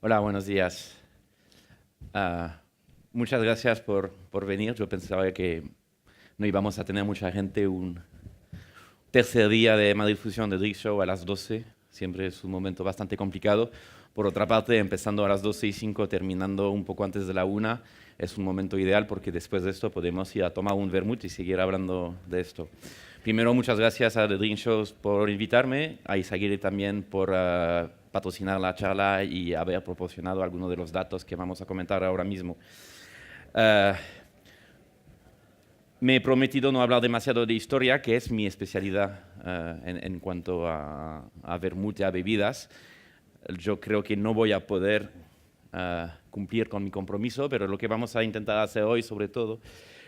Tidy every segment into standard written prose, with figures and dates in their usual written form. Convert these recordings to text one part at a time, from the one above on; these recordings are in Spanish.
Hola, buenos días. Ah, Muchas gracias por venir. Yo pensaba que no íbamos a tener mucha gente un tercer día de Madrid Fusión de Drink Show a las 12. Siempre es un momento bastante complicado. Por otra parte, empezando a las 12:05, terminando un poco antes de la 1, es un momento ideal porque después de esto podemos ir a tomar un vermut y seguir hablando de esto. Primero, muchas gracias a The Drink Shows por invitarme, a Izaguirre también por patrocinar la charla y haber proporcionado algunos de los datos que vamos a comentar ahora mismo. Ah, Me he prometido no hablar demasiado de historia, que es mi especialidad en cuanto a vermut y a bebidas. Yo creo que no voy a poder cumplir con mi compromiso, pero lo que vamos a intentar hacer hoy, sobre todo,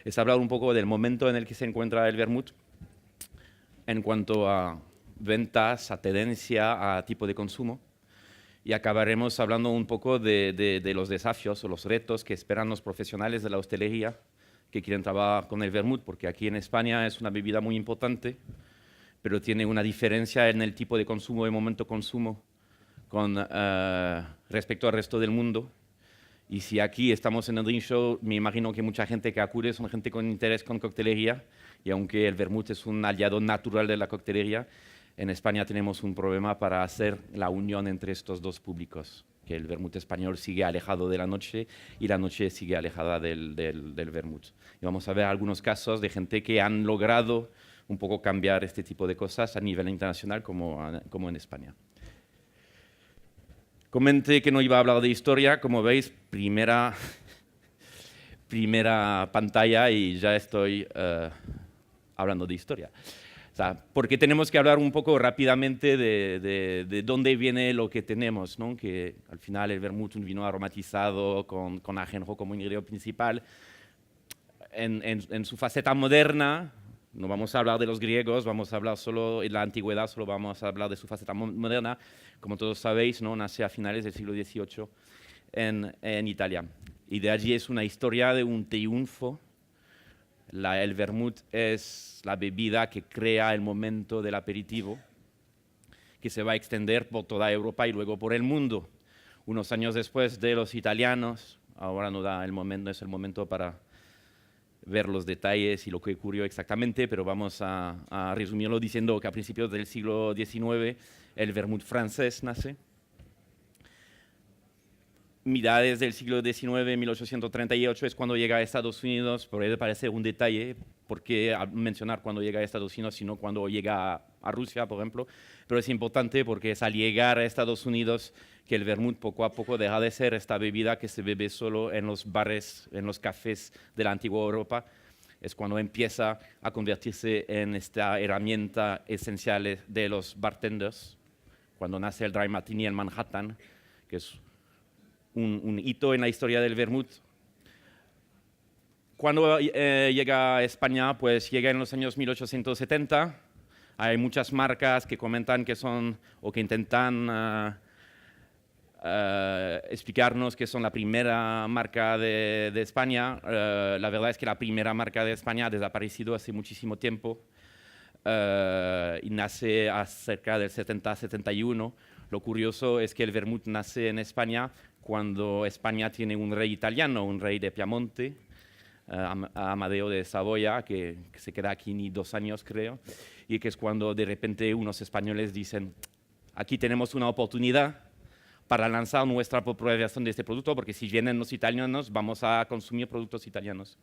es hablar un poco del momento en el que se encuentra el vermut en cuanto a ventas, a tendencia, a tipo de consumo. Y acabaremos hablando un poco de los desafíos o los retos que esperan los profesionales de la hostelería que quieren trabajar con el vermut, porque aquí en España es una bebida muy importante, pero tiene una diferencia en el tipo de consumo, de momento consumo, con respecto al resto del mundo. Y si aquí estamos en el Drink Show, me imagino que mucha gente que acude son gente con interés con coctelería, y aunque el vermut es un aliado natural de la coctelería, en España tenemos un problema para hacer la unión entre estos dos públicos, que el vermut español sigue alejado de la noche y la noche sigue alejada del vermut. Y vamos a ver algunos casos de gente que han logrado un poco cambiar este tipo de cosas a nivel internacional como en España. Comenté que no iba a hablar de historia, como veis, primera pantalla y ya estoy hablando de historia. O sea, porque tenemos que hablar un poco rápidamente de dónde viene lo que tenemos, ¿no? Que al final el vermut, un vino aromatizado con ajenjo como ingrediente principal, en su faceta moderna, no vamos a hablar de los griegos, vamos a hablar solo en la antigüedad, solo vamos a hablar de su faceta moderna. Como todos sabéis, ¿no? Nace a finales del siglo XVIII en Italia. Y de allí es una historia de un triunfo. El vermut es la bebida que crea el momento del aperitivo, que se va a extender por toda Europa y luego por el mundo. Unos años después de los italianos, ahora no da el momento, es el momento para ver los detalles y lo que ocurrió exactamente, pero vamos a resumirlo diciendo que a principios del siglo XIX el vermut francés nace. Mitades del siglo XIX, 1838, es cuando llega a Estados Unidos. Puede parecer un detalle, ¿por qué mencionar cuando llega a Estados Unidos, sino cuando llega a Rusia, por ejemplo? Pero es importante porque es al llegar a Estados Unidos que el vermut poco a poco deja de ser esta bebida que se bebe solo en los bares, en los cafés de la antigua Europa. Es cuando empieza a convertirse en esta herramienta esencial de los bartenders, cuando nace el Dry Martini en Manhattan, que es un hito en la historia del vermut. Cuando llega a España, pues llega en los años 1870. Hay muchas marcas que comentan que son o que intentan explicarnos que son la primera marca de España. La verdad es que la primera marca de España ha desaparecido hace muchísimo tiempo y nace cerca del 70-71. Lo curioso es que el vermut nace en España cuando España tiene un rey italiano, un rey de Piamonte, Amadeo de Saboya, que se queda aquí ni 2 años, creo, y que es cuando de repente unos españoles dicen, aquí tenemos una oportunidad para lanzar nuestra propia versión de este producto, porque si vienen los italianos, vamos a consumir productos italianos.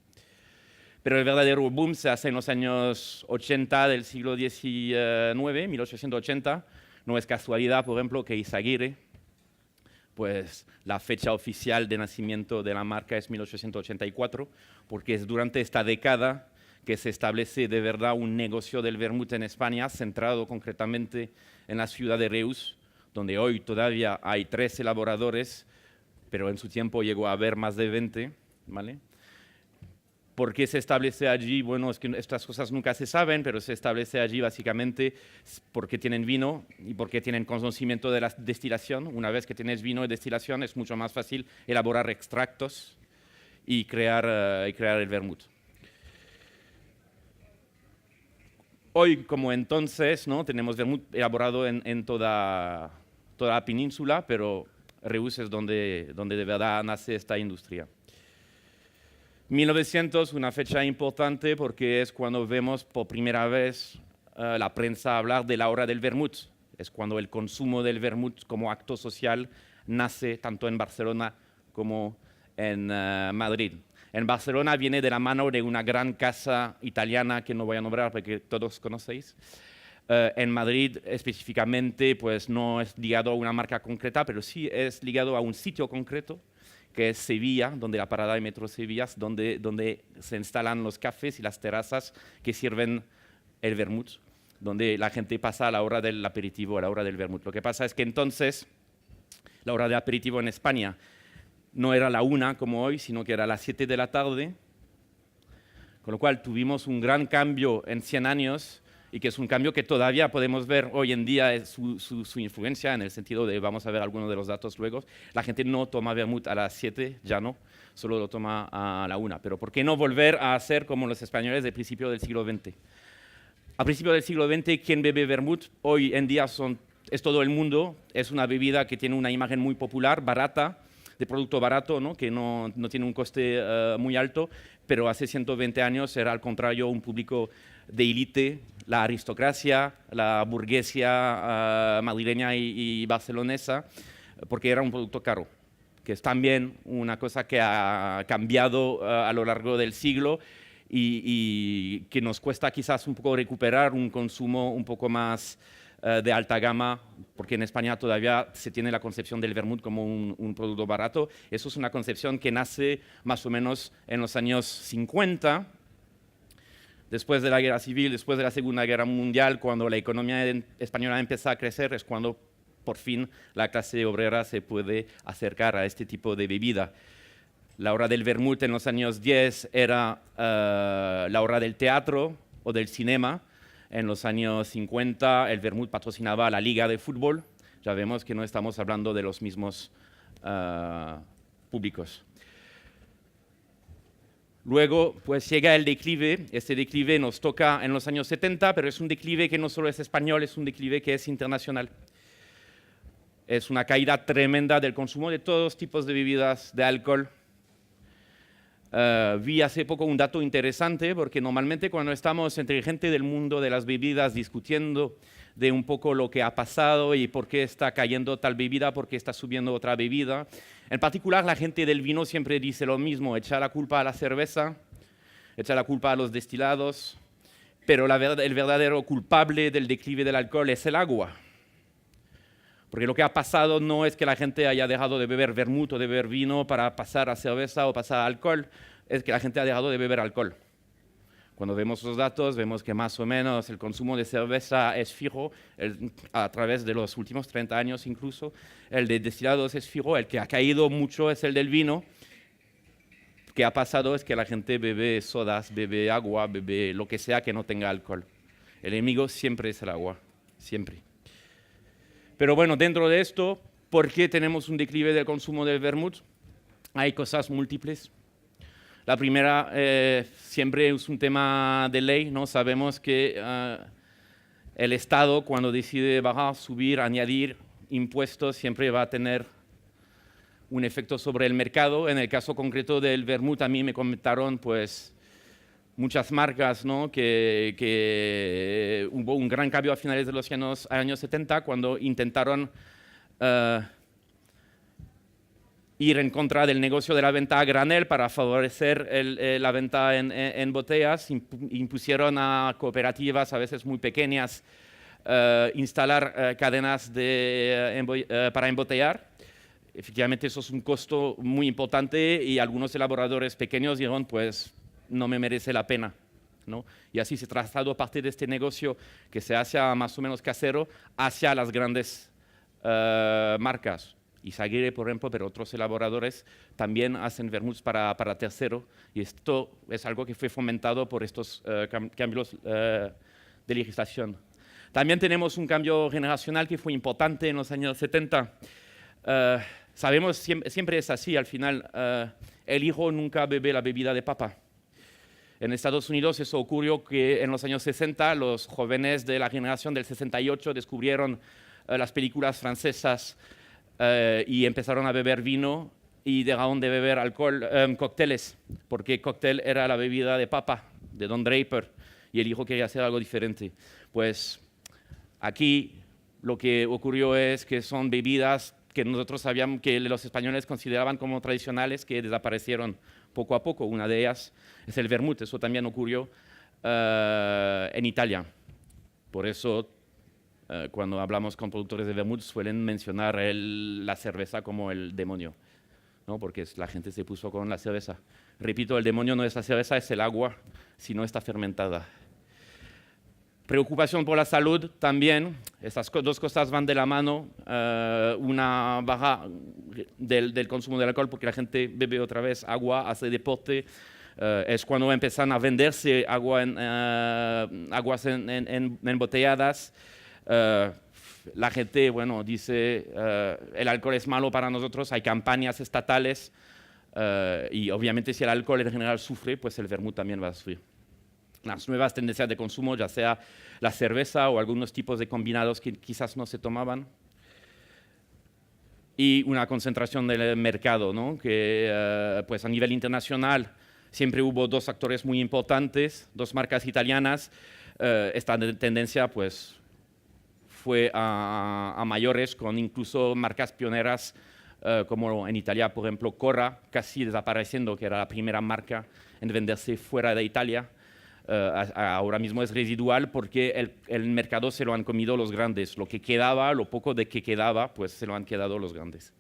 Pero el verdadero boom se hace en los años 80 del siglo XIX, 1880. No es casualidad, por ejemplo, que Izaguirre, pues la fecha oficial de nacimiento de la marca es 1884, porque es durante esta década que se establece de verdad un negocio del vermut en España, centrado concretamente en la ciudad de Reus, donde hoy todavía hay 3 elaboradores, pero en su tiempo llegó a haber más de 20, ¿vale? ¿Por qué se establece allí? Bueno, es que estas cosas nunca se saben, pero se establece allí básicamente porque tienen vino y porque tienen conocimiento de la destilación. Una vez que tienes vino y destilación es mucho más fácil elaborar extractos y crear el vermut. Hoy, como entonces, ¿no? Tenemos vermut elaborado en toda la península, pero Reus es donde de verdad nace esta industria. 1900, una fecha importante porque es cuando vemos por primera vez la prensa hablar de la hora del vermut. Es cuando el consumo del vermut como acto social nace tanto en Barcelona como en Madrid. En Barcelona viene de la mano de una gran casa italiana que no voy a nombrar porque todos conocéis. En Madrid específicamente pues no es ligado a una marca concreta, pero sí es ligado a un sitio concreto, que es Sevilla, donde la parada de metro Sevilla, donde se instalan los cafés y las terrazas que sirven el vermut, donde la gente pasa a la hora del aperitivo, a la hora del vermut. Lo que pasa es que entonces la hora de aperitivo en España no era la 1 como hoy, sino que era las 7 de la tarde, con lo cual tuvimos un gran cambio en 100 años y que es un cambio que todavía podemos ver hoy en día su influencia en el sentido de, vamos a ver algunos de los datos luego, la gente no toma vermut a las 7, ya no, solo lo toma a la 1. Pero ¿por qué no volver a hacer como los españoles del principio del siglo XX? A principios del siglo XX, ¿quién bebe vermut? Hoy en día es todo el mundo, es una bebida que tiene una imagen muy popular, barata, de producto barato, ¿no? Que no tiene un coste muy alto, pero hace 120 años era al contrario un público de élite, la aristocracia, la burguesía madrileña y barcelonesa, porque era un producto caro, que es también una cosa que ha cambiado a lo largo del siglo y que nos cuesta quizás un poco recuperar un consumo un poco más de alta gama, porque en España todavía se tiene la concepción del vermut como un producto barato. Eso es una concepción que nace más o menos en los años 50, después de la Guerra Civil, después de la Segunda Guerra Mundial, cuando la economía española empieza a crecer, es cuando por fin la clase obrera se puede acercar a este tipo de bebida. La hora del vermut en los años 10 era la hora del teatro o del cinema. En los años 50 el vermut patrocinaba a la liga de fútbol. Ya vemos que no estamos hablando de los mismos públicos. Luego pues llega el declive. Este declive nos toca en los años 70, pero es un declive que no solo es español, es un declive que es internacional. Es una caída tremenda del consumo de todos tipos de bebidas de alcohol. Vi hace poco un dato interesante, porque normalmente cuando estamos entre gente del mundo de las bebidas discutiendo de un poco lo que ha pasado y por qué está cayendo tal bebida, por qué está subiendo otra bebida, en particular la gente del vino siempre dice lo mismo, echa la culpa a la cerveza, echa la culpa a los destilados, pero el verdadero culpable del declive del alcohol es el agua. Porque lo que ha pasado no es que la gente haya dejado de beber vermut o de beber vino para pasar a cerveza o pasar a alcohol, es que la gente ha dejado de beber alcohol. Cuando vemos los datos, vemos que más o menos el consumo de cerveza es fijo, a través de los últimos 30 años incluso, el de destilados es fijo, el que ha caído mucho es el del vino. Lo que ha pasado es que la gente bebe sodas, bebe agua, bebe lo que sea que no tenga alcohol. El enemigo siempre es el agua, siempre. Pero bueno, dentro de esto, ¿por qué tenemos un declive del consumo del vermut? Hay cosas múltiples. La primera siempre es un tema de ley, ¿no? Sabemos que el Estado, cuando decide bajar, subir, añadir impuestos, siempre va a tener un efecto sobre el mercado. En el caso concreto del vermut, a mí me comentaron pues muchas marcas, ¿no? que hubo un gran cambio a finales de los años 70 cuando intentaron ir en contra del negocio de la venta a granel para favorecer la venta en botellas. Impusieron a cooperativas, a veces muy pequeñas, instalar cadenas para embotellar. Efectivamente, eso es un costo muy importante y algunos elaboradores pequeños dijeron, pues, no me merece la pena, ¿no? Y así se trasladó parte de este negocio que se hace más o menos casero hacia las grandes marcas. Izaguirre, por ejemplo, pero otros elaboradores también hacen vermuts para tercero, y esto es algo que fue fomentado por estos cambios de legislación. También tenemos un cambio generacional que fue importante en los años 70. Sabemos, siempre es así, al final, el hijo nunca bebe la bebida de papá. En Estados Unidos eso ocurrió que en los años 60 los jóvenes de la generación del 68 descubrieron las películas francesas y empezaron a beber vino y dejaron de beber alcohol, cócteles, porque cóctel era la bebida de papa, de Don Draper, y el hijo quería hacer algo diferente. Pues aquí lo que ocurrió es que son bebidas que nosotros sabíamos que los españoles consideraban como tradicionales, que desaparecieron poco a poco. Una de ellas es el vermut, eso también ocurrió en Italia. Por eso, cuando hablamos con productores de vermut, suelen mencionar la cerveza como el demonio, ¿no? Porque la gente se puso con la cerveza. Repito, el demonio no es la cerveza, es el agua, si no está fermentada. Preocupación por la salud también, estas dos cosas van de la mano, una baja del consumo de alcohol porque la gente bebe otra vez agua, hace deporte, es cuando empiezan a venderse aguas embotelladas. La gente, bueno, dice, el alcohol es malo para nosotros, hay campañas estatales y obviamente si el alcohol en general sufre, pues el vermut también va a sufrir. Las nuevas tendencias de consumo, ya sea la cerveza o algunos tipos de combinados que quizás no se tomaban. Y una concentración del mercado, ¿no? Que pues a nivel internacional siempre hubo dos actores muy importantes, dos marcas italianas. Esta tendencia pues fue a mayores, con incluso marcas pioneras como en Italia, por ejemplo, Cora, casi desapareciendo, que era la primera marca en venderse fuera de Italia. Ahora mismo es residual porque el mercado se lo han comido los grandes. Lo que quedaba, lo poco de que quedaba, pues se lo han quedado los grandes.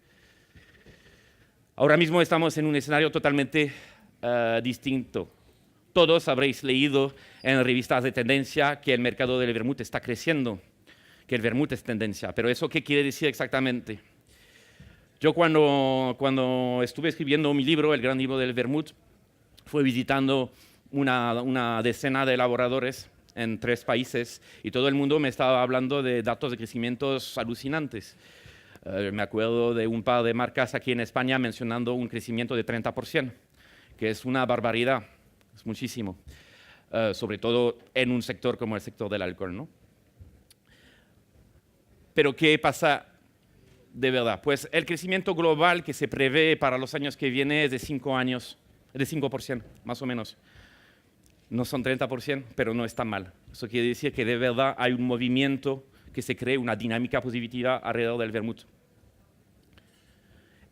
Ahora mismo estamos en un escenario totalmente distinto. Todos habréis leído en revistas de tendencia que el mercado del vermut está creciendo, que el vermut es tendencia. Pero ¿eso qué quiere decir exactamente? Yo cuando estuve escribiendo mi libro, El gran libro del vermut, fui visitando una decena de elaboradores en 3 países y todo el mundo me estaba hablando de datos de crecimientos alucinantes. Me acuerdo de un par de marcas aquí en España mencionando un crecimiento de 30%, que es una barbaridad, es muchísimo, sobre todo en un sector como el sector del alcohol, ¿no? Pero ¿qué pasa de verdad? Pues el crecimiento global que se prevé para los años que vienen es de 5%, más o menos. No son 30%, pero no está mal. Eso quiere decir que de verdad hay un movimiento que se cree, una dinámica positiva alrededor del vermut.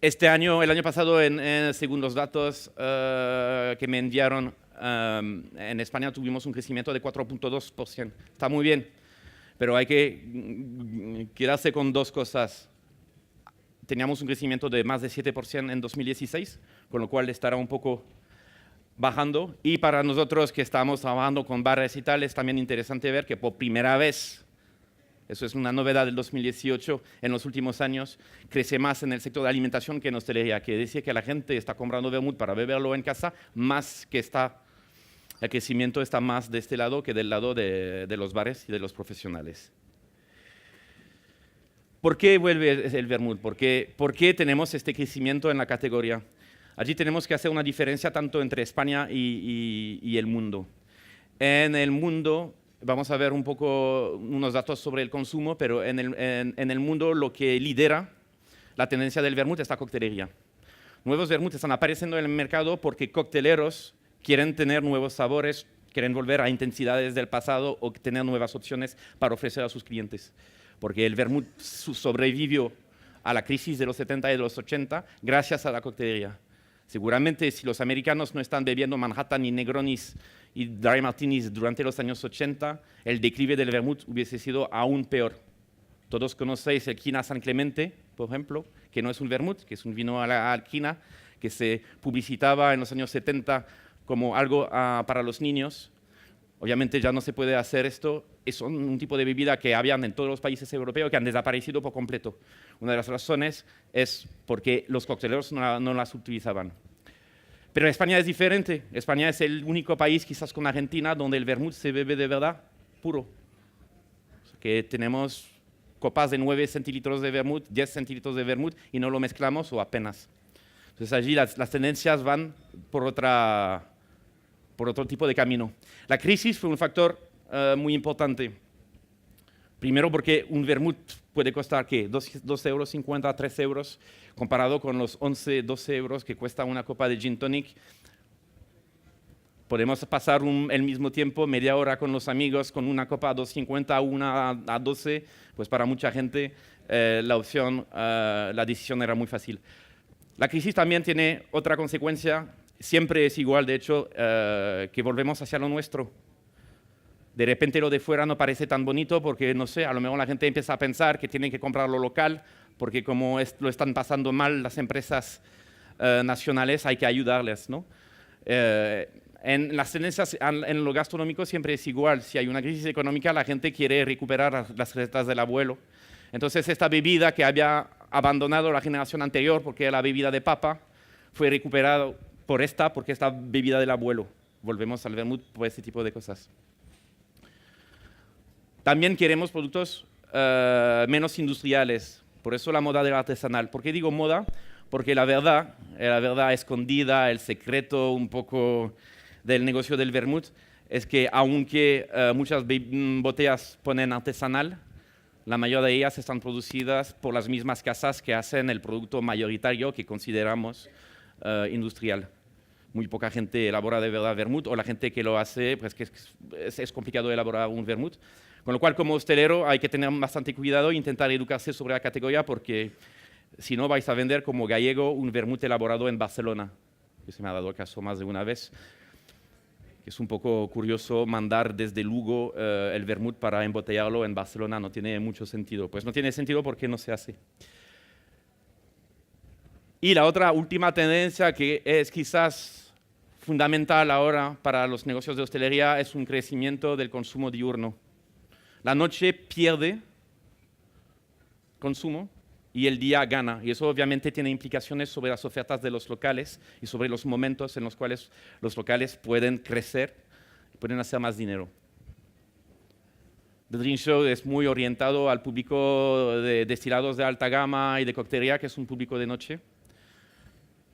El año pasado, según los datos que me enviaron, en España tuvimos un crecimiento de 4.2%. Está muy bien, pero hay que quedarse con 2 cosas. Teníamos un crecimiento de más de 7% en 2016, con lo cual estará un poco bajando, y para nosotros que estamos trabajando con bares y tal, es también interesante ver que por primera vez, eso es una novedad del 2018, en los últimos años, crece más en el sector de alimentación que en hostelería, que decía que la gente está comprando vermut para beberlo en casa, más que el crecimiento está más de este lado que del lado de los bares y de los profesionales. ¿Por qué vuelve el vermut? ¿Por qué tenemos este crecimiento en la categoría? Allí tenemos que hacer una diferencia tanto entre España y el mundo. En el mundo, vamos a ver un poco unos datos sobre el consumo, pero en el mundo lo que lidera la tendencia del vermut es la coctelería. Nuevos vermuts están apareciendo en el mercado porque cocteleros quieren tener nuevos sabores, quieren volver a intensidades del pasado o tener nuevas opciones para ofrecer a sus clientes. Porque el vermut sobrevivió a la crisis de los 70 y de los 80 gracias a la coctelería. Seguramente si los americanos no están bebiendo Manhattan y Negronis y Dry Martinis durante los años 80, el declive del vermut hubiese sido aún peor. Todos conocéis el Quina San Clemente, por ejemplo, que no es un vermut, que es un vino a la quina, que se publicitaba en los años 70 como algo para los niños. Obviamente ya no se puede hacer esto. Es un tipo de bebida que habían en todos los países europeos que han desaparecido por completo. Una de las razones es porque los cocteleros no las utilizaban. Pero España es diferente. España es el único país, quizás con Argentina, donde el vermut se bebe de verdad puro. O sea, que tenemos copas de 9 centilitros de vermut, 10 centilitros de vermut y no lo mezclamos o apenas. Entonces allí las tendencias van por otro tipo de camino. La crisis fue un factor muy importante. Primero porque un vermut puede costar, ¿qué? 2,50 €, 3 euros, comparado con los 11, 12 euros que cuesta una copa de gin tonic. Podemos pasar el mismo tiempo, media hora con los amigos, con una copa a 2,50, una a 12, pues para mucha gente la decisión era muy fácil. La crisis también tiene otra consecuencia, siempre es igual, de hecho, que volvemos hacia lo nuestro. De repente lo de fuera no parece tan bonito porque, no sé, a lo mejor la gente empieza a pensar que tienen que comprar lo local porque como lo están pasando mal las empresas nacionales, hay que ayudarles, ¿no? En las tendencias, en lo gastronómico siempre es igual. Si hay una crisis económica, la gente quiere recuperar las recetas del abuelo. Entonces, esta bebida que había abandonado la generación anterior porque era la bebida de papa, fue recuperada porque esta bebida del abuelo. Volvemos al vermut por ese tipo de cosas. También queremos productos menos industriales, por eso la moda del artesanal. ¿Por qué digo moda? Porque la verdad escondida, el secreto un poco del negocio del vermut, es que aunque muchas botellas ponen artesanal, la mayoría de ellas están producidas por las mismas casas que hacen el producto mayoritario que consideramos industrial. Muy poca gente elabora de verdad vermut, o la gente que lo hace, pues que es complicado elaborar un vermut. Con lo cual, como hostelero, hay que tener bastante cuidado e intentar educarse sobre la categoría, porque si no vais a vender como gallego un vermut elaborado en Barcelona, que se me ha dado el caso más de una vez, que es un poco curioso mandar desde Lugo el vermut para embotellarlo en Barcelona, no tiene mucho sentido. Pues no tiene sentido porque no se hace. Y la otra última tendencia que es quizás fundamental ahora para los negocios de hostelería es un crecimiento del consumo diurno. La noche pierde consumo y el día gana. Y eso obviamente tiene implicaciones sobre las ofertas de los locales y sobre los momentos en los cuales los locales pueden crecer y pueden hacer más dinero. The Drink Show es muy orientado al público de destilados de alta gama y de coctelería, que es un público de noche.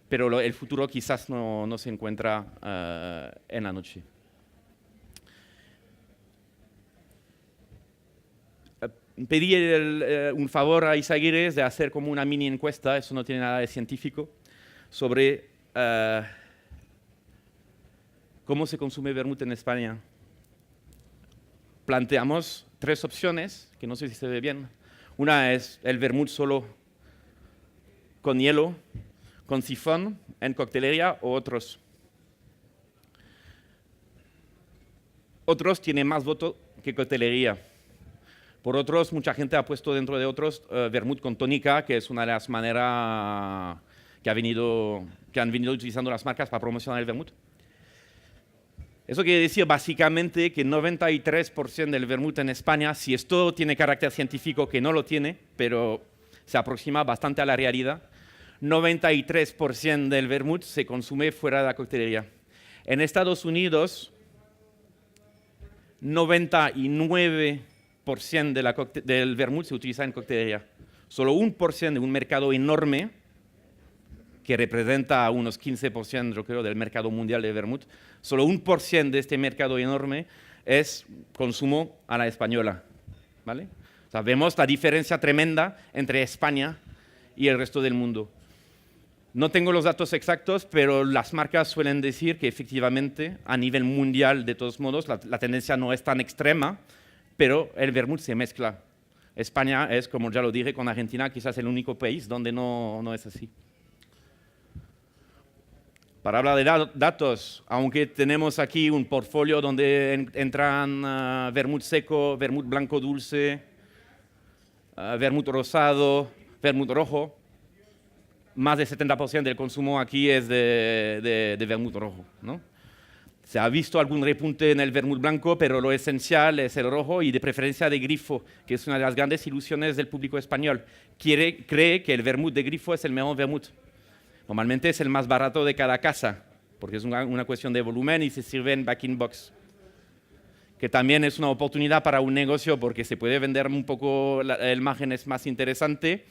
Pero el futuro quizás no se encuentra en la noche. Pedí un favor a Izaguirre de hacer como una mini encuesta, eso no tiene nada de científico, sobre cómo se consume vermut en España. Planteamos 3 opciones, que no sé si se ve bien. Una es el vermut solo con hielo, con sifón, en coctelería o otros. Otros tienen más voto que coctelería. Por otros, mucha gente ha puesto dentro de otros vermut con tónica, que es una de las maneras que han venido utilizando las marcas para promocionar el vermut. Eso quiere decir básicamente que 93% del vermut en España, si esto tiene carácter científico, que no lo tiene, pero se aproxima bastante a la realidad, 93% del vermut se consume fuera de la coctelería. En Estados Unidos, 99% del vermut se utiliza en coctelería. Solo 1% de un mercado enorme, que representa unos 15%, yo creo, del mercado mundial de vermut, solo 1% de este mercado enorme es consumo a la española, ¿vale? O sea, vemos la diferencia tremenda entre España y el resto del mundo. No tengo los datos exactos, pero las marcas suelen decir que efectivamente, a nivel mundial, de todos modos, la tendencia no es tan extrema, pero el vermut se mezcla. España es, como ya lo dije, con Argentina, quizás el único país donde no es así. Para hablar de datos, aunque tenemos aquí un portfolio donde entran vermut seco, vermut blanco dulce, vermut rosado, vermut rojo, más del 70% del consumo aquí es de vermut rojo, ¿no? Se ha visto algún repunte en el vermut blanco, pero lo esencial es el rojo y de preferencia de grifo, que es una de las grandes ilusiones del público español. Cree que el vermut de grifo es el mejor vermut. Normalmente es el más barato de cada casa, porque es una cuestión de volumen y se sirve en back-in-box. Que también es una oportunidad para un negocio porque se puede vender un poco, el margen es más interesante.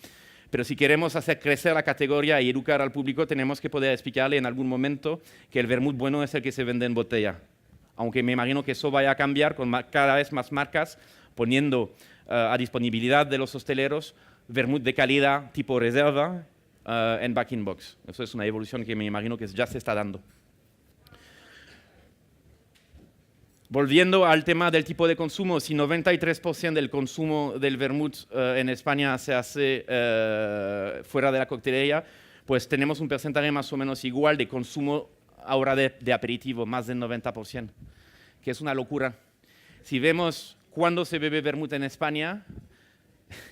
Pero si queremos hacer crecer la categoría y educar al público, tenemos que poder explicarle en algún momento que el vermut bueno es el que se vende en botella. Aunque me imagino que eso vaya a cambiar con cada vez más marcas poniendo a disponibilidad de los hosteleros vermut de calidad tipo reserva en back-in-box. Eso es una evolución que me imagino que ya se está dando. Volviendo al tema del tipo de consumo, si 93% del consumo del vermut en España se hace fuera de la coctelería, pues tenemos un porcentaje más o menos igual de consumo ahora de aperitivo, más del 90%, que es una locura. Si vemos cuándo se bebe vermut en España,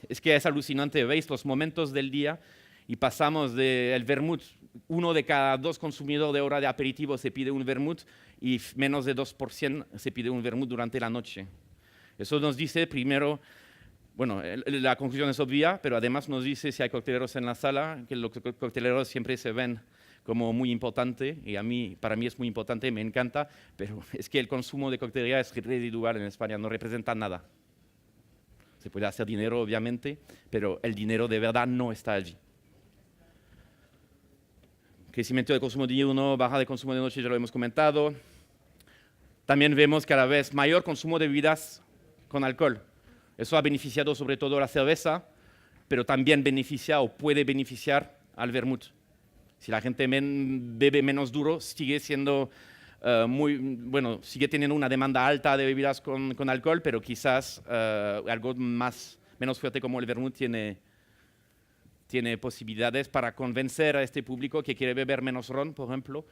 es que es alucinante. Veis los momentos del día y pasamos del vermut, 1 de cada 2 consumidores de hora de aperitivo se pide un vermut y menos de 2% se pide un vermut durante la noche. Eso nos dice primero, bueno, la conclusión es obvia, pero además nos dice si hay cocteleros en la sala, que los cocteleros siempre se ven como muy importante, y para mí es muy importante, me encanta, pero es que el consumo de coctelería es residual en España, no representa nada. Se puede hacer dinero, obviamente, pero el dinero de verdad no está allí. Crecimiento de consumo diurno, baja de consumo de noche, ya lo hemos comentado. También vemos cada vez mayor consumo de bebidas con alcohol. Eso ha beneficiado sobre todo a la cerveza, pero también beneficia o puede beneficiar al vermut. Si la gente bebe menos duro, sigue siendo sigue teniendo una demanda alta de bebidas con alcohol, pero quizás algo menos fuerte como el vermut tiene posibilidades para convencer a este público que quiere beber menos ron, por ejemplo,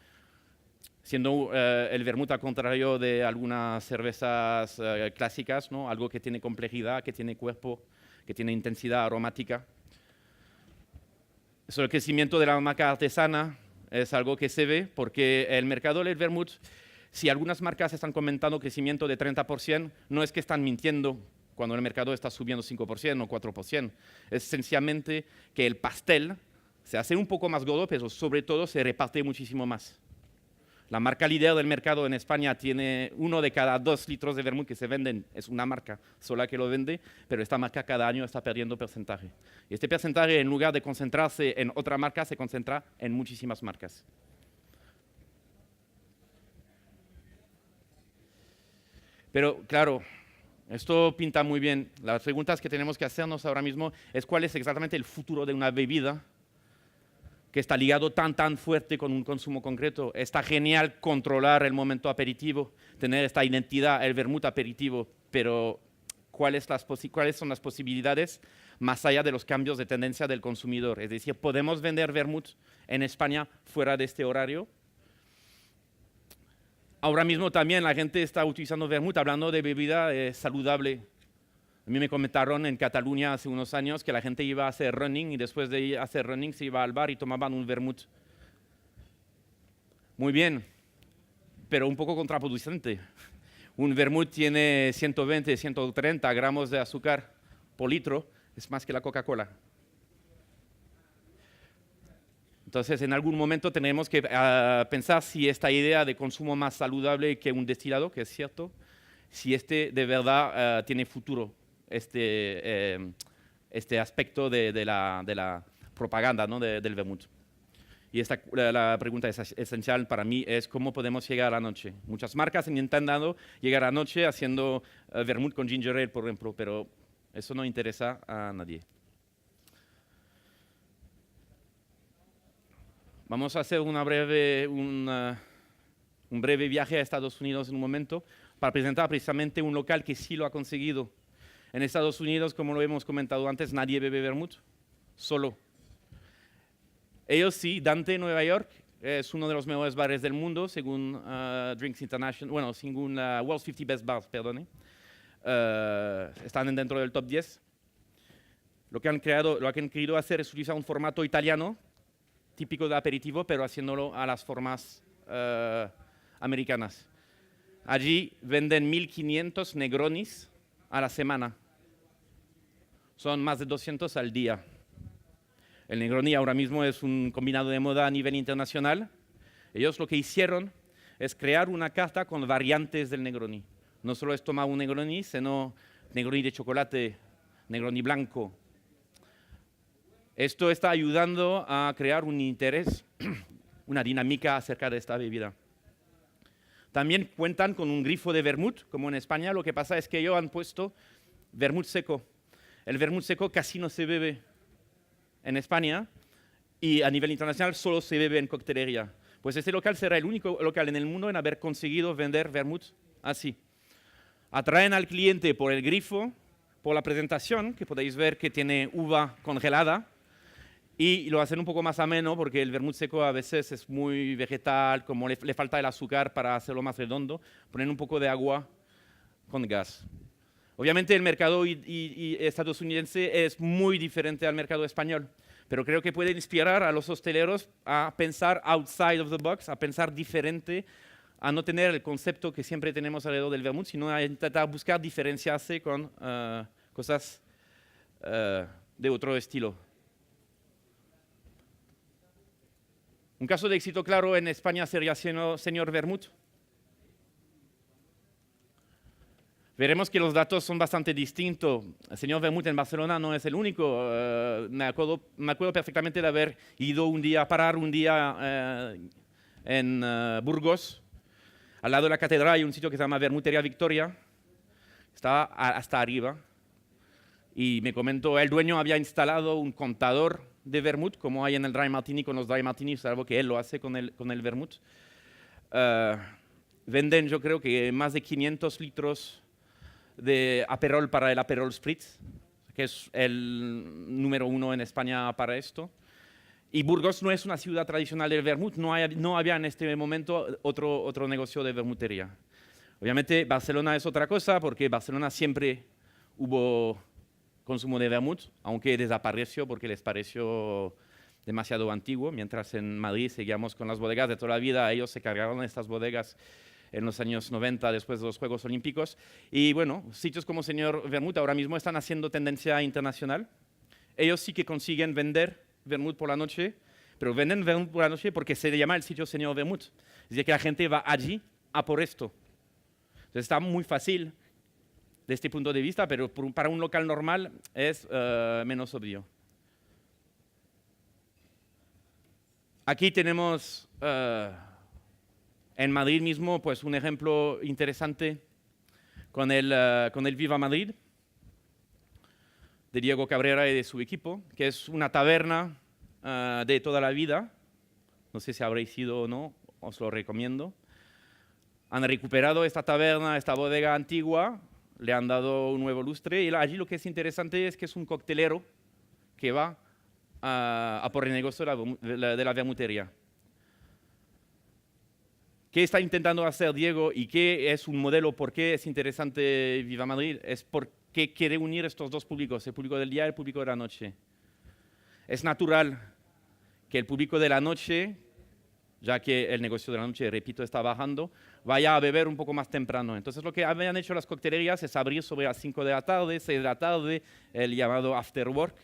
siendo el vermut al contrario de algunas cervezas clásicas, ¿no? Algo que tiene complejidad, que tiene cuerpo, que tiene intensidad aromática. Eso, el crecimiento de la marca artesana es algo que se ve porque el mercado del vermut, si algunas marcas están comentando crecimiento de 30%, no es que están mintiendo cuando el mercado está subiendo 5% o 4%. Es sencillamente que el pastel se hace un poco más gordo, pero sobre todo se reparte muchísimo más. La marca líder del mercado en España tiene 1 de cada 2 litros de vermut que se venden, es una marca sola que lo vende, pero esta marca cada año está perdiendo porcentaje. Y este porcentaje, en lugar de concentrarse en otra marca, se concentra en muchísimas marcas. Pero claro, esto pinta muy bien. Las preguntas que tenemos que hacernos ahora mismo es cuál es exactamente el futuro de una bebida que está ligado tan fuerte con un consumo concreto. Está genial controlar el momento aperitivo, tener esta identidad, el vermut aperitivo, pero ¿cuáles son las posibilidades más allá de los cambios de tendencia del consumidor? Es decir, ¿podemos vender vermut en España fuera de este horario? Ahora mismo también la gente está utilizando vermut hablando de bebida saludable. A mí me comentaron en Cataluña hace unos años que la gente iba a hacer running y después de hacer running se iba al bar y tomaban un vermut. Muy bien, pero un poco contraproducente. Un vermut tiene 120, 130 gramos de azúcar por litro, es más que la Coca-Cola. Entonces, en algún momento tenemos que pensar si esta idea de consumo más saludable que un destilado, que es cierto, si este de verdad tiene futuro. Este aspecto de la propaganda, ¿no? del vermut. Y la pregunta esencial para mí es cómo podemos llegar a la noche. Muchas marcas han intentado llegar a la noche haciendo vermut con ginger ale, por ejemplo, pero eso no interesa a nadie. Vamos a hacer un breve viaje a Estados Unidos en un momento para presentar precisamente un local que sí lo ha conseguido. En Estados Unidos, como lo hemos comentado antes, nadie bebe vermut, solo. Ellos sí, Dante, Nueva York, es uno de los mejores bares del mundo, según Drinks International, bueno, según World's 50 Best Bars, perdone. Están dentro del top 10. Lo que han querido hacer es utilizar un formato italiano, típico de aperitivo, pero haciéndolo a las formas americanas. Allí venden 1.500 Negronis a la semana. Son más de 200 al día. El Negroni ahora mismo es un combinado de moda a nivel internacional. Ellos lo que hicieron es crear una carta con variantes del Negroni. No solo es tomar un Negroni, sino Negroni de chocolate, Negroni blanco. Esto está ayudando a crear un interés, una dinámica acerca de esta bebida. También cuentan con un grifo de vermut, como en España. Lo que pasa es que ellos han puesto vermut seco. El vermut seco casi no se bebe en España y a nivel internacional solo se bebe en coctelería. Pues este local será el único local en el mundo en haber conseguido vender vermut así. Atraen al cliente por el grifo, por la presentación, que podéis ver que tiene uva congelada, y lo hacen un poco más ameno porque el vermut seco a veces es muy vegetal, como le falta el azúcar para hacerlo más redondo, ponen un poco de agua con gas. Obviamente el mercado estadounidense es muy diferente al mercado español, pero creo que puede inspirar a los hosteleros a pensar outside of the box, a pensar diferente, a no tener el concepto que siempre tenemos alrededor del vermut, sino a intentar buscar diferenciarse con cosas de otro estilo. Un caso de éxito claro en España sería Señor Vermut. Veremos que los datos son bastante distintos. El Señor Vermut en Barcelona no es el único. Me acuerdo perfectamente de haber ido un día, parar un día en Burgos. Al lado de la catedral hay un sitio que se llama Vermutería Victoria. Está hasta arriba. Y me comentó, el dueño había instalado un contador de vermut, como hay en el dry martini con los dry martinis, salvo que él lo hace con el vermut. Venden, yo creo que más de 500 litros de Aperol para el Aperol Spritz, que es el número 1 en España para esto. Y Burgos no es una ciudad tradicional del vermut, no había en este momento otro negocio de vermutería. Obviamente Barcelona es otra cosa, porque Barcelona siempre hubo consumo de vermut, aunque desapareció porque les pareció demasiado antiguo, mientras en Madrid seguíamos con las bodegas de toda la vida. Ellos se cargaron estas bodegas en los años 90, después de los Juegos Olímpicos. Y bueno, sitios como Señor Vermut ahora mismo están haciendo tendencia internacional. Ellos sí que consiguen vender vermut por la noche, pero venden vermut por la noche porque se llama el sitio Señor Vermut. Es decir, que la gente va allí a por esto. Entonces está muy fácil de este punto de vista, pero para un local normal es menos obvio. Aquí tenemos en Madrid mismo pues, un ejemplo interesante con el Viva Madrid de Diego Cabrera y de su equipo, que es una taberna de toda la vida. No sé si habréis ido o no, os lo recomiendo. Han recuperado esta taberna, esta bodega antigua, le han dado un nuevo lustre y allí lo que es interesante es que es un coctelero que va a por el negocio de la vermutería. ¿Qué está intentando hacer Diego y qué es un modelo? ¿Por qué es interesante Viva Madrid? Es porque quiere unir estos dos públicos, el público del día y el público de la noche. Es natural que el público de la noche, ya que el negocio de la noche, repito, está bajando, vaya a beber un poco más temprano. Entonces lo que habían hecho las coctelerías es abrir sobre las 5 de la tarde, 6 de la tarde, el llamado after work,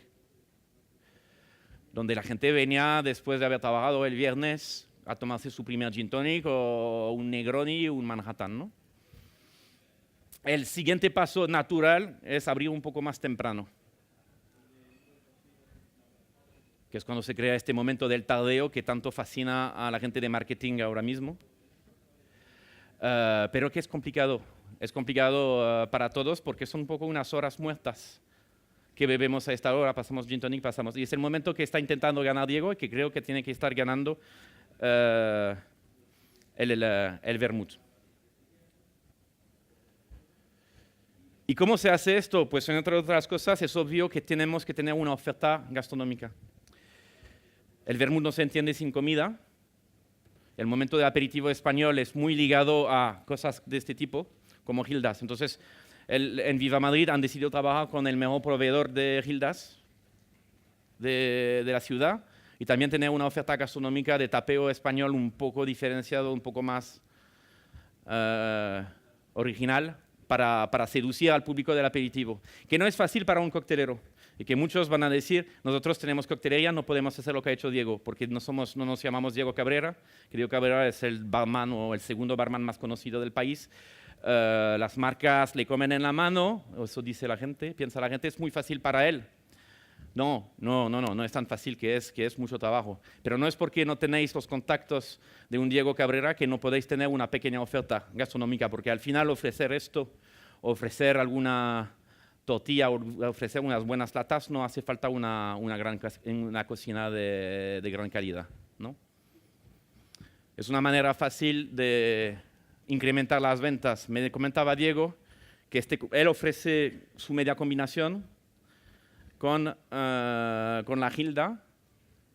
donde la gente venía después de haber trabajado el viernes a tomarse su primer gin tonic o un Negroni o un Manhattan, ¿no? El siguiente paso natural es abrir un poco más temprano, que es cuando se crea este momento del tardeo que tanto fascina a la gente de marketing ahora mismo. Pero que es complicado para todos porque son un poco unas horas muertas que bebemos a esta hora, pasamos gin tonic, y es el momento que está intentando ganar Diego y que creo que tiene que estar ganando el vermut. ¿Y cómo se hace esto? Pues entre otras cosas es obvio que tenemos que tener una oferta gastronómica. El vermut no se entiende sin comida. El momento del aperitivo español es muy ligado a cosas de este tipo, como Gildas. Entonces, en Viva Madrid han decidido trabajar con el mejor proveedor de Gildas de la ciudad y también tener una oferta gastronómica de tapeo español un poco diferenciado, un poco más original para seducir al público del aperitivo, que no es fácil para un coctelero. Y que muchos van a decir, nosotros tenemos coctelería, no podemos hacer lo que ha hecho Diego, porque no nos llamamos Diego Cabrera, que Diego Cabrera es el barman o el segundo barman más conocido del país. Las marcas le comen en la mano, eso dice la gente, piensa la gente, es muy fácil para él. No es tan fácil que es mucho trabajo. Pero no es porque no tenéis los contactos de un Diego Cabrera que no podéis tener una pequeña oferta gastronómica, porque al final ofrecer esto, ofrecer alguna tortilla o ofrecer unas buenas latas, no hace falta una cocina de gran calidad, ¿no? Es una manera fácil de incrementar las ventas. Me comentaba Diego que él ofrece su media combinación con la Gilda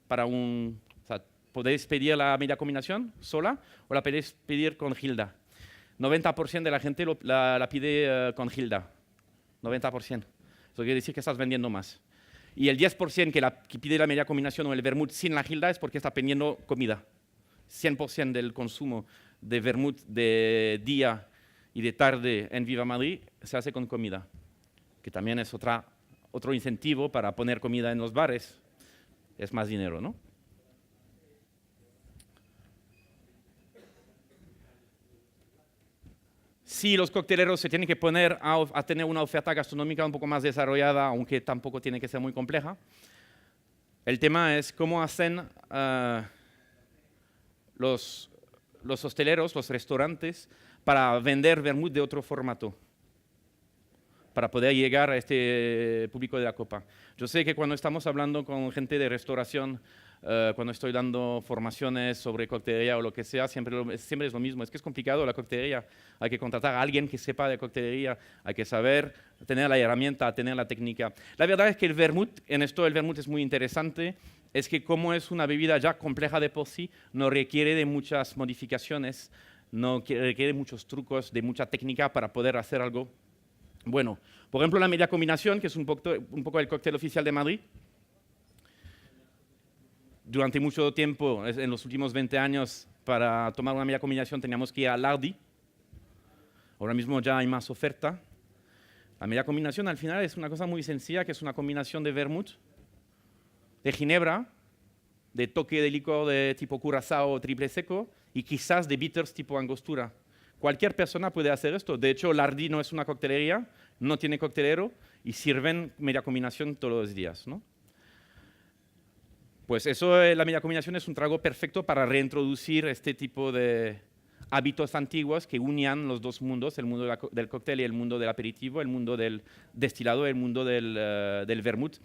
para o sea, podéis pedir la media combinación sola o la podéis pedir con Gilda. 90% de la gente la pide con Gilda. 90%. Eso quiere decir que estás vendiendo más. Y el 10% que pide la media combinación o el vermut sin la Gilda es porque está pidiendo comida. 100% del consumo de vermut de día y de tarde en Viva Madrid se hace con comida, que también es otro incentivo para poner comida en los bares. Es más dinero, ¿no? Sí, los cocteleros se tienen que poner a tener una oferta gastronómica un poco más desarrollada, aunque tampoco tiene que ser muy compleja. El tema es cómo hacen los hosteleros, los restaurantes, para vender vermut de otro formato, para poder llegar a este público de la copa. Yo sé que cuando estamos hablando con gente de restauración, cuando estoy dando formaciones sobre coctelería o lo que sea, siempre es lo mismo. Es que es complicado la coctelería. Hay que contratar a alguien que sepa de coctelería, hay que saber tener la herramienta, tener la técnica. La verdad es que el vermut es muy interesante. Es que como es una bebida ya compleja de por sí, no requiere de muchas modificaciones, no requiere muchos trucos, de mucha técnica para poder hacer algo bueno. Por ejemplo, la media combinación, que es un poco el cóctel oficial de Madrid. Durante mucho tiempo, en los últimos 20 años, para tomar una media combinación teníamos que ir al Lardi. Ahora mismo ya hay más oferta. La media combinación al final es una cosa muy sencilla, que es una combinación de vermut, de ginebra, de toque de licor de tipo curazao o triple seco y quizás de bitters tipo angostura. Cualquier persona puede hacer esto. De hecho, Lardi no es una coctelería, no tiene coctelero y sirven media combinación todos los días, ¿no? Pues eso, la media combinación es un trago perfecto para reintroducir este tipo de hábitos antiguos que unían los dos mundos, el mundo del cóctel y el mundo del aperitivo, el mundo del destilado y el mundo del vermut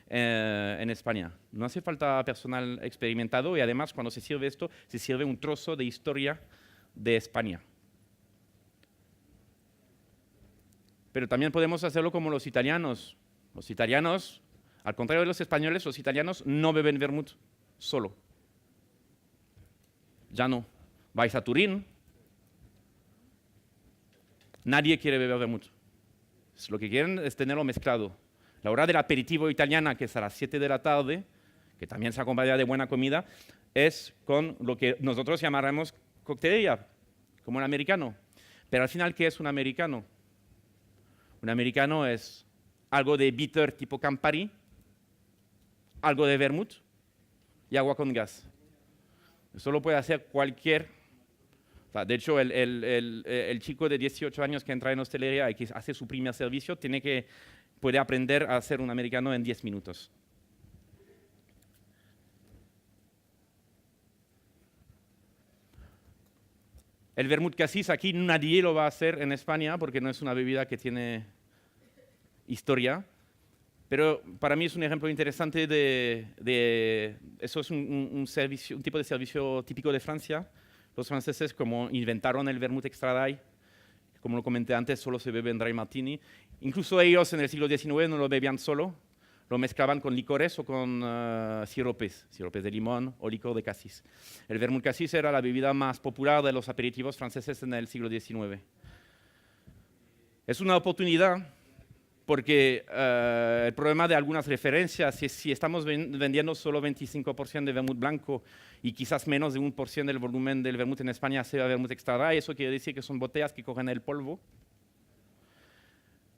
en España. No hace falta personal experimentado y además cuando se sirve esto, se sirve un trozo de historia de España. Pero también podemos hacerlo como los italianos. Los italianos, al contrario de los españoles, los italianos no beben vermut solo. Ya no. Vais a Turín, nadie quiere beber vermut. Lo que quieren es tenerlo mezclado. La hora del aperitivo italiana, que es a las 7 de la tarde, que también se acompaña de buena comida, es con lo que nosotros llamaremos coctelería, como el americano. Pero al final, ¿qué es un americano? Un americano es algo de bitter tipo Campari, algo de vermut y agua con gas. Eso lo puede hacer cualquier. O sea, de hecho, el chico de 18 años que entra en hostelería y que hace su primer servicio puede aprender a hacer un americano en 10 minutos. El vermut cassis aquí nadie lo va a hacer en España porque no es una bebida que tiene historia, pero para mí es un ejemplo interesante eso es un tipo de servicio típico de Francia. Los franceses, como inventaron el vermut extra dry, como lo comenté antes, solo se bebe en dry martini. Incluso ellos en el siglo XIX no lo bebían solo, lo mezclaban con licores o con siropes de limón o licor de cassis. El vermut cassis era la bebida más popular de los aperitivos franceses en el siglo XIX. Es una oportunidad porque el problema de algunas referencias es si estamos vendiendo solo 25% de vermut blanco y quizás menos de 1% del volumen del vermut en España sea vermut extra dry, eso quiere decir que son botellas que cogen el polvo.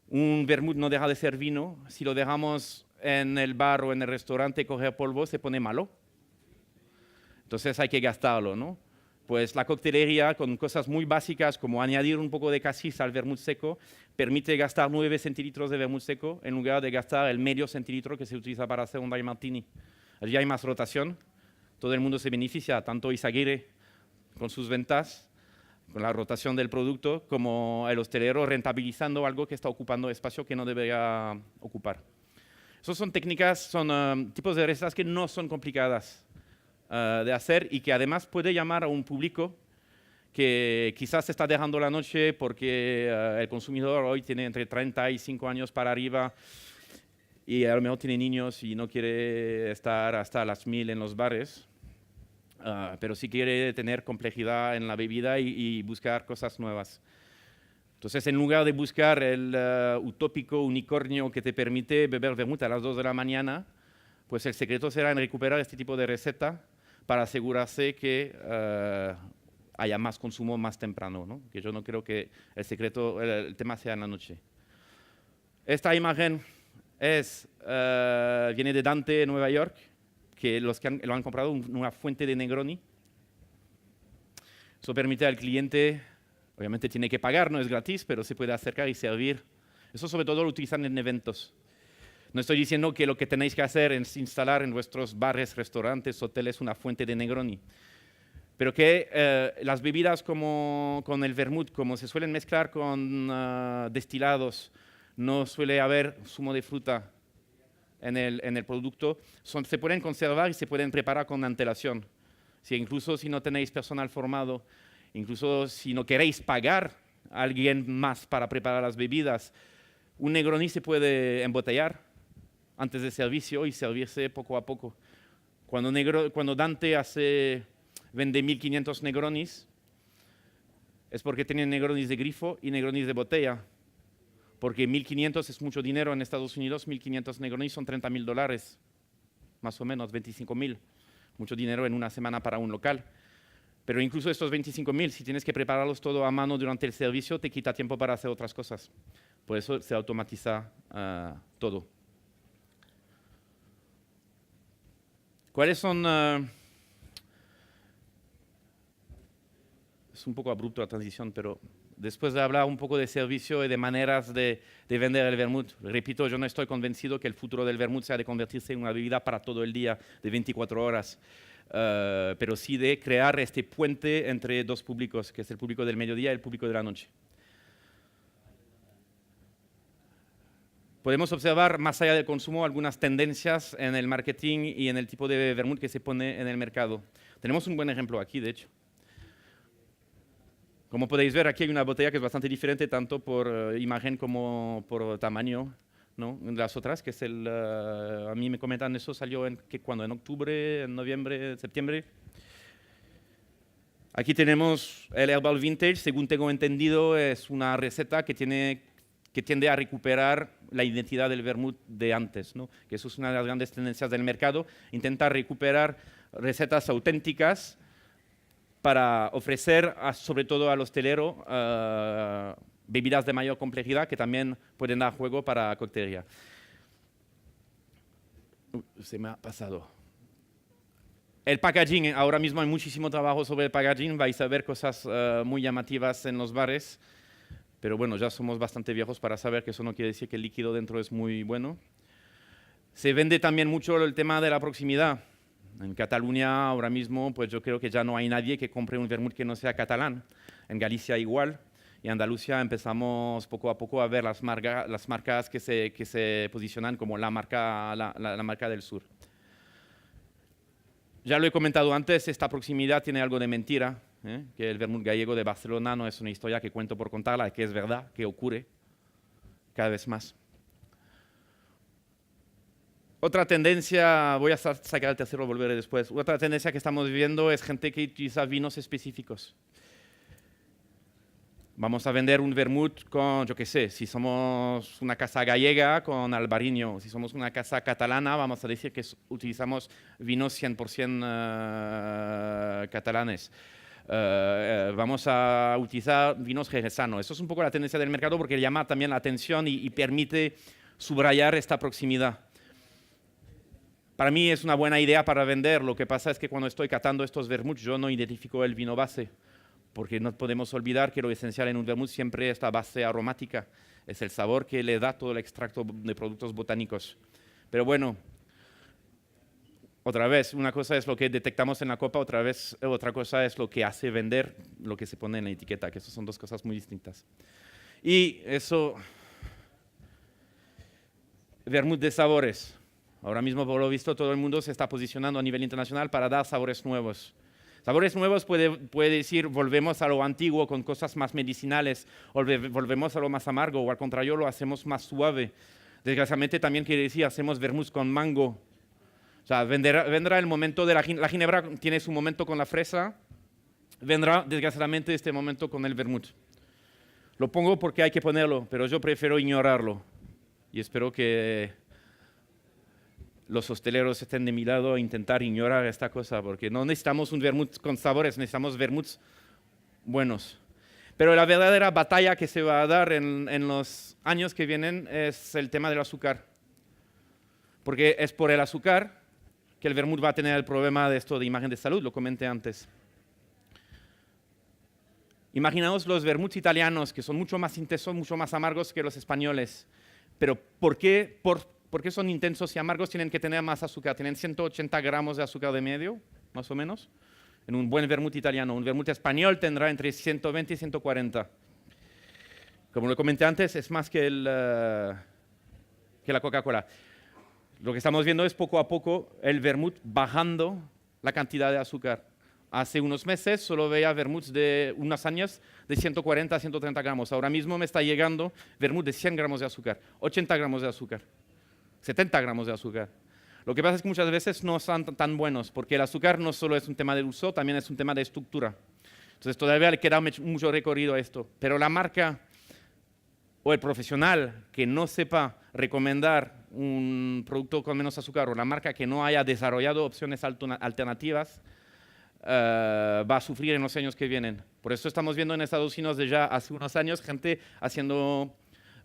Un vermut no deja de ser vino. Si lo dejamos en el bar o en el restaurante coger polvo, se pone malo. Entonces hay que gastarlo, ¿no? Pues la coctelería, con cosas muy básicas como añadir un poco de cassis al vermut seco, permite gastar 9 centilitros de vermut seco en lugar de gastar el medio centilitro que se utiliza para hacer un dry martini. Allí hay más rotación, todo el mundo se beneficia, tanto Izaguirre con sus ventas, con la rotación del producto, como el hostelero rentabilizando algo que está ocupando espacio que no debería ocupar. Esas son técnicas, son tipos de recetas que no son complicadas de hacer y que además puede llamar a un público que quizás está dejando la noche porque el consumidor hoy tiene entre 35 años para arriba y a lo mejor tiene niños y no quiere estar hasta las 1000 en los bares, pero sí quiere tener complejidad en la bebida y buscar cosas nuevas. Entonces, en lugar de buscar el utópico unicornio que te permite beber vermut a las 2 de la mañana, pues el secreto será en recuperar este tipo de receta para asegurarse que haya más consumo más temprano, ¿no? Que yo no creo que el secreto, el tema sea en la noche. Esta imagen viene de Dante, en Nueva York, que los que lo han comprado una fuente de Negroni. Eso permite al cliente, obviamente tiene que pagar, no es gratis, pero se puede acercar y servir. Eso sobre todo lo utilizan en eventos. No estoy diciendo que lo que tenéis que hacer es instalar en vuestros bares, restaurantes, hoteles una fuente de Negroni. Pero que las bebidas como con el vermut, como se suelen mezclar con destilados, no suele haber zumo de fruta en el producto, se pueden conservar y se pueden preparar con antelación. Incluso si no tenéis personal formado, incluso si no queréis pagar a alguien más para preparar las bebidas, un Negroni se puede embotellar antes de servicio y servirse poco a poco. Cuando Dante vende 1500 Negronis, es porque tienen Negronis de grifo y Negronis de botella. Porque 1500 es mucho dinero en Estados Unidos, 1500 Negronis son $30,000, más o menos, 25,000. Mucho dinero en una semana para un local. Pero incluso estos 25,000, si tienes que prepararlos todo a mano durante el servicio, te quita tiempo para hacer otras cosas. Por eso se automatiza todo. ¿Cuáles son...? Es un poco abrupto la transición, pero después de hablar un poco de servicio y de maneras de vender el vermut, repito, yo no estoy convencido que el futuro del vermut sea de convertirse en una bebida para todo el día, de 24 horas, pero sí de crear este puente entre dos públicos, que es el público del mediodía y el público de la noche. Podemos observar, más allá del consumo, algunas tendencias en el marketing y en el tipo de vermut que se pone en el mercado. Tenemos un buen ejemplo aquí, de hecho. Como podéis ver, aquí hay una botella que es bastante diferente, tanto por imagen como por tamaño, ¿no? De las otras, que es a mí me comentan eso, salió ¿cuándo? ¿En octubre, en noviembre, en septiembre? Aquí tenemos el Herbal Vintage, según tengo entendido, es una receta que tiende a recuperar la identidad del vermut de antes, ¿no? Que eso es una de las grandes tendencias del mercado, intentar recuperar recetas auténticas para ofrecer, sobre todo al hostelero, bebidas de mayor complejidad que también pueden dar juego para coctelería. Se me ha pasado. El packaging, ahora mismo hay muchísimo trabajo sobre el packaging, vais a ver cosas muy llamativas en los bares, pero bueno, ya somos bastante viejos para saber que eso no quiere decir que el líquido dentro es muy bueno. Se vende también mucho el tema de la proximidad. En Cataluña ahora mismo, pues yo creo que ya no hay nadie que compre un vermut que no sea catalán. En Galicia igual. Y en Andalucía empezamos poco a poco a ver las marcas que se posicionan como la marca del sur. Ya lo he comentado antes, esta proximidad tiene algo de mentira, que el vermut gallego de Barcelona no es una historia que cuento por contarla, que es verdad, que ocurre cada vez más. Otra tendencia, voy a sacar el tercero, volveré después. Otra tendencia que estamos viviendo es gente que utiliza vinos específicos. Vamos a vender un vermut con, yo qué sé, si somos una casa gallega con albariño, si somos una casa catalana, vamos a decir que utilizamos vinos 100% catalanes. Vamos a utilizar vinos jerezanos. Eso es un poco la tendencia del mercado porque llama también la atención y permite subrayar esta proximidad. Para mí es una buena idea para vender. Lo que pasa es que cuando estoy catando estos vermuts yo no identifico el vino base, porque no podemos olvidar que lo esencial en un vermut siempre es la base aromática, es el sabor que le da todo el extracto de productos botánicos. Pero bueno, otra vez, una cosa es lo que detectamos en la copa, otra cosa es lo que hace vender, lo que se pone en la etiqueta, que eso son dos cosas muy distintas. Y eso, vermut de sabores. Ahora mismo, por lo visto, todo el mundo se está posicionando a nivel internacional para dar sabores nuevos. Sabores nuevos puede decir, volvemos a lo antiguo con cosas más medicinales, o volvemos a lo más amargo, o al contrario, lo hacemos más suave. Desgraciadamente también quiere decir, hacemos vermut con mango. O sea, vendrá el momento de la ginebra, tiene su momento con la fresa, vendrá desgraciadamente este momento con el vermut. Lo pongo porque hay que ponerlo, pero yo prefiero ignorarlo. Y espero que los hosteleros estén de mi lado a intentar ignorar esta cosa, porque no necesitamos un vermut con sabores, necesitamos vermuts buenos. Pero la verdadera batalla que se va a dar en los años que vienen es el tema del azúcar. Porque es por el azúcar que el vermut va a tener el problema de esto de imagen de salud, lo comenté antes. Imaginaos los vermuts italianos, que son mucho más intensos, mucho más amargos que los españoles. Pero ¿por qué son intensos y amargos? Tienen que tener más azúcar. Tienen 180 gramos de azúcar de medio, más o menos, en un buen vermut italiano. Un vermut español tendrá entre 120 y 140. Como lo comenté antes, es más que la Coca-Cola. Lo que estamos viendo es poco a poco el vermut bajando la cantidad de azúcar. Hace unos meses solo veía vermuts de unos años de 140 a 130 gramos. Ahora mismo me está llegando vermut de 100 gramos de azúcar, 80 gramos de azúcar, 70 gramos de azúcar. Lo que pasa es que muchas veces no son tan buenos, porque el azúcar no solo es un tema de uso, también es un tema de estructura. Entonces todavía le queda mucho recorrido a esto. Pero la marca o el profesional que no sepa recomendar un producto con menos azúcar, o la marca que no haya desarrollado opciones alternativas, va a sufrir en los años que vienen. Por eso estamos viendo en Estados Unidos de ya hace unos años gente haciendo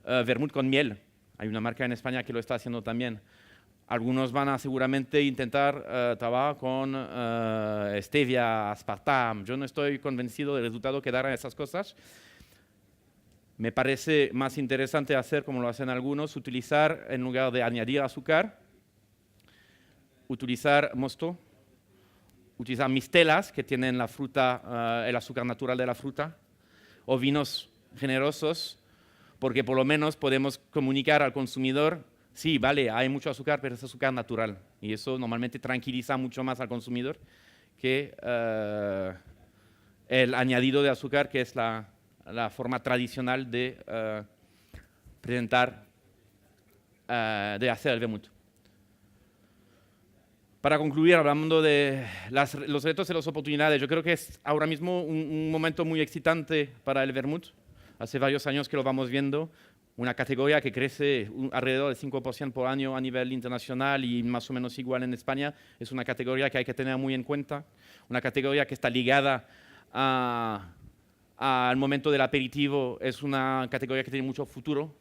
vermut con miel. Hay una marca en España que lo está haciendo también. Algunos van a seguramente intentar trabajar con stevia, aspartam. Yo no estoy convencido del resultado que darán esas cosas. Me parece más interesante hacer, como lo hacen algunos, utilizar, en lugar de añadir azúcar, utilizar mosto, utilizar mistelas, que tienen la fruta, el azúcar natural de la fruta, o vinos generosos, porque por lo menos podemos comunicar al consumidor, sí, vale, hay mucho azúcar, pero es azúcar natural. Y eso normalmente tranquiliza mucho más al consumidor que el añadido de azúcar, que es la forma tradicional de presentar, de hacer el vermut. Para concluir, hablando de los retos y las oportunidades, yo creo que es ahora mismo un momento muy excitante para el vermut. Hace varios años que lo vamos viendo, una categoría que crece alrededor del 5% por año a nivel internacional y más o menos igual en España. Es una categoría que hay que tener muy en cuenta, una categoría que está ligada al momento del aperitivo, es una categoría que tiene mucho futuro.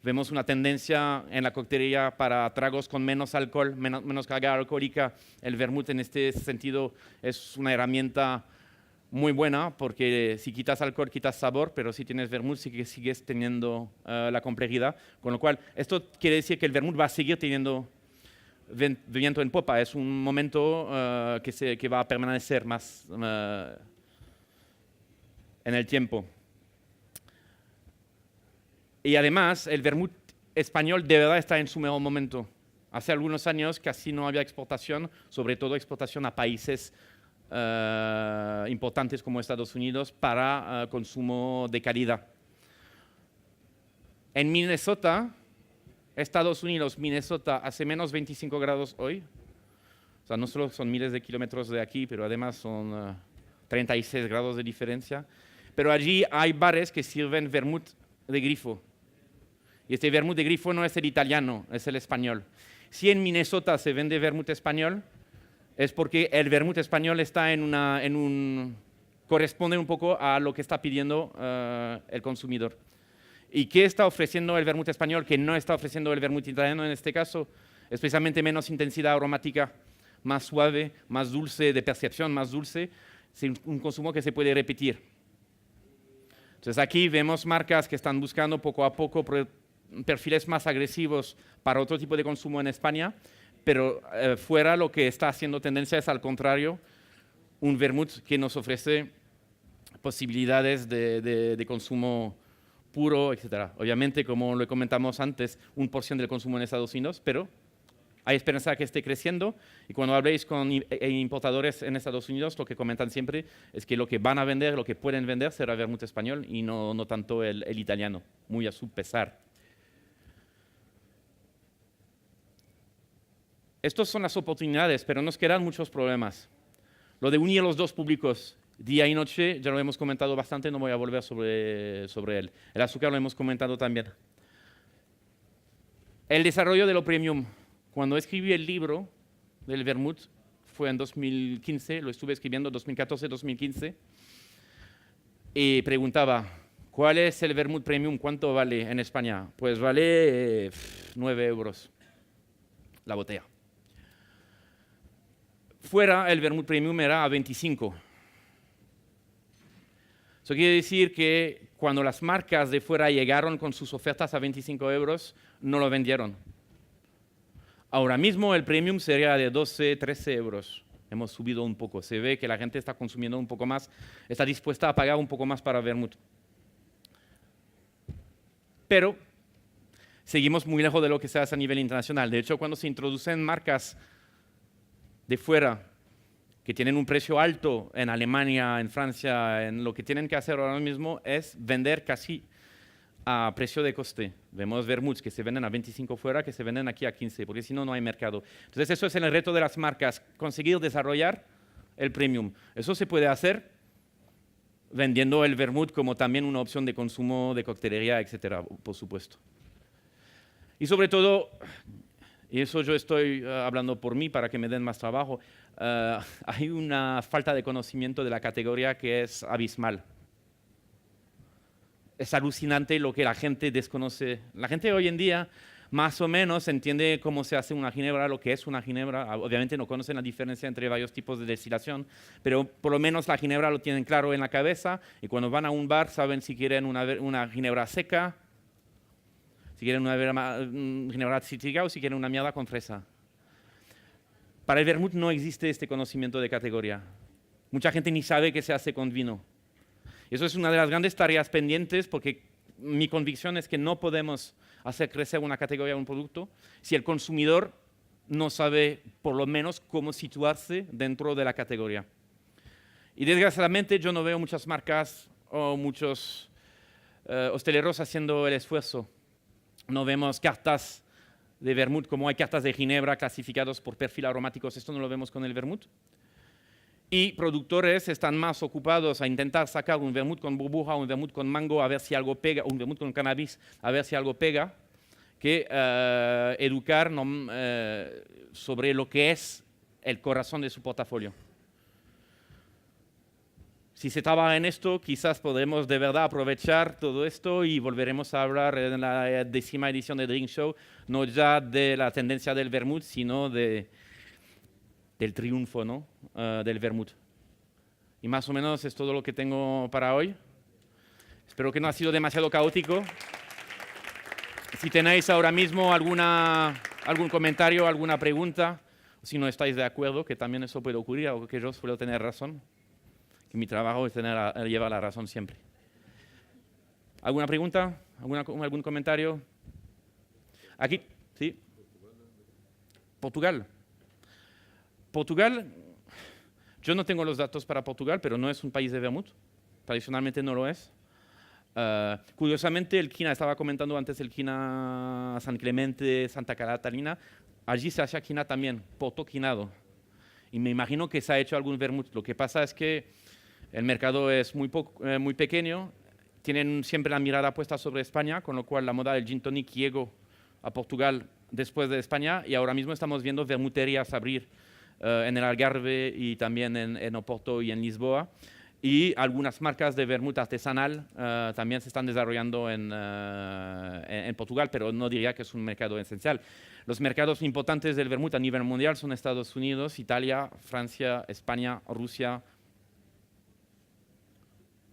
Vemos una tendencia en la coctelería para tragos con menos alcohol, menos carga alcohólica. El vermut en este sentido es una herramienta muy buena porque si quitas alcohol, quitas sabor, pero si tienes vermut sí que sigues teniendo la complejidad. Con lo cual, esto quiere decir que el vermut va a seguir teniendo viento en popa. Es un momento que va a permanecer más en el tiempo. Y además, el vermut español de verdad está en su mejor momento. Hace algunos años casi no había exportación, sobre todo exportación a países importantes como Estados Unidos para consumo de calidad. En Minnesota, Estados Unidos, Minnesota, hace menos 25 grados hoy. O sea, no solo son miles de kilómetros de aquí, pero además son 36 grados de diferencia. Pero allí hay bares que sirven vermut de grifo. Y este vermut de grifo no es el italiano, es el español. Si en Minnesota se vende vermut español, es porque el vermut español está corresponde un poco a lo que está pidiendo el consumidor. ¿Y qué está ofreciendo el vermut español que no está ofreciendo el vermut italiano en este caso? Es precisamente menos intensidad aromática, más suave, más dulce, de percepción más dulce. Es un consumo que se puede repetir. Entonces aquí vemos marcas que están buscando poco a poco perfiles más agresivos para otro tipo de consumo en España, pero fuera lo que está haciendo tendencia es al contrario, un vermut que nos ofrece posibilidades de consumo puro, etc. Obviamente, como lo comentamos antes, 1% del consumo en Estados Unidos, pero hay esperanza de que esté creciendo, y cuando habléis con importadores en Estados Unidos, lo que comentan siempre es que lo que van a vender, lo que pueden vender, será vermut español y no tanto el italiano, muy a su pesar. Estas son las oportunidades, pero nos quedan muchos problemas. Lo de unir los dos públicos, día y noche, ya lo hemos comentado bastante, no voy a volver sobre él. El azúcar lo hemos comentado también. El desarrollo de lo premium. Cuando escribí el libro del vermut, fue en 2015, lo estuve escribiendo en 2014-2015, y preguntaba, ¿cuál es el vermut premium? ¿Cuánto vale en España? Pues vale 9 euros la botella. Fuera, el vermut premium era a 25. Eso quiere decir que cuando las marcas de fuera llegaron con sus ofertas a 25 euros, no lo vendieron. Ahora mismo el premium sería de 12, 13 euros. Hemos subido un poco. Se ve que la gente está consumiendo un poco más, está dispuesta a pagar un poco más para vermut. Pero seguimos muy lejos de lo que se hace a nivel internacional. De hecho, cuando se introducen marcas de fuera que tienen un precio alto en Alemania, en Francia, lo que tienen que hacer ahora mismo es vender casi a precio de coste. Vemos vermuts que se venden a 25 fuera, que se venden aquí a 15, porque si no, no hay mercado. Entonces, eso es el reto de las marcas, conseguir desarrollar el premium. Eso se puede hacer vendiendo el vermut como también una opción de consumo, de coctelería, etcétera, por supuesto. Y sobre todo, y eso yo estoy hablando por mí para que me den más trabajo, hay una falta de conocimiento de la categoría que es abismal. Es alucinante lo que la gente desconoce. La gente hoy en día más o menos entiende cómo se hace una ginebra, lo que es una ginebra. Obviamente no conocen la diferencia entre varios tipos de destilación, pero por lo menos la ginebra lo tienen claro en la cabeza, y cuando van a un bar saben si quieren una ginebra seca, si quieren una ginebra cítrica o si quieren una mierda con fresa. Para el vermut no existe este conocimiento de categoría. Mucha gente ni sabe qué se hace con vino. Eso es una de las grandes tareas pendientes, porque mi convicción es que no podemos hacer crecer una categoría o un producto si el consumidor no sabe por lo menos cómo situarse dentro de la categoría. Y desgraciadamente yo no veo muchas marcas o muchos hosteleros haciendo el esfuerzo. No vemos cartas de vermut como hay cartas de ginebra clasificados por perfil aromáticos. Esto no lo vemos con el vermut. Y productores están más ocupados a intentar sacar un vermut con burbuja, un vermut con mango, a ver si algo pega, un vermut con cannabis, a ver si algo pega, que educar sobre lo que es el corazón de su portafolio. Si se trabaja en esto, quizás podremos de verdad aprovechar todo esto y volveremos a hablar en la 10ª edición de Drink Show, no ya de la tendencia del vermut, sino del triunfo, ¿no? Del vermut. Y más o menos es todo lo que tengo para hoy. Espero que no ha sido demasiado caótico. Si tenéis ahora mismo algún comentario, alguna pregunta, si no estáis de acuerdo, que también eso puede ocurrir, o que yo suelo tener razón, que mi trabajo es llevar la razón siempre. ¿Alguna pregunta? ¿Algún comentario? Aquí, sí. Portugal. Portugal, yo no tengo los datos para Portugal, pero no es un país de vermut. Tradicionalmente no lo es. Curiosamente, el quina, estaba comentando antes el quina San Clemente, Santa Catalina, allí se hace quina también, porto quinado. Y me imagino que se ha hecho algún vermut. Lo que pasa es que el mercado es muy pequeño, tienen siempre la mirada puesta sobre España, con lo cual la moda del gin tonic llegó a Portugal después de España, y ahora mismo estamos viendo vermuterías abrir en el Algarve y también en Oporto y en Lisboa. Y algunas marcas de vermut artesanal también se están desarrollando en Portugal, pero no diría que es un mercado esencial. Los mercados importantes del vermut a nivel mundial son Estados Unidos, Italia, Francia, España, Rusia.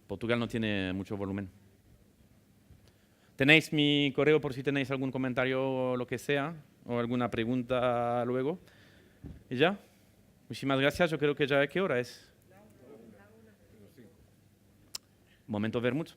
Portugal no tiene mucho volumen. Tenéis mi correo por si tenéis algún comentario o lo que sea. o alguna pregunta luego. ¿Y ya? Muchísimas gracias. Yo creo que ya, ¿qué hora es? Momento vermut.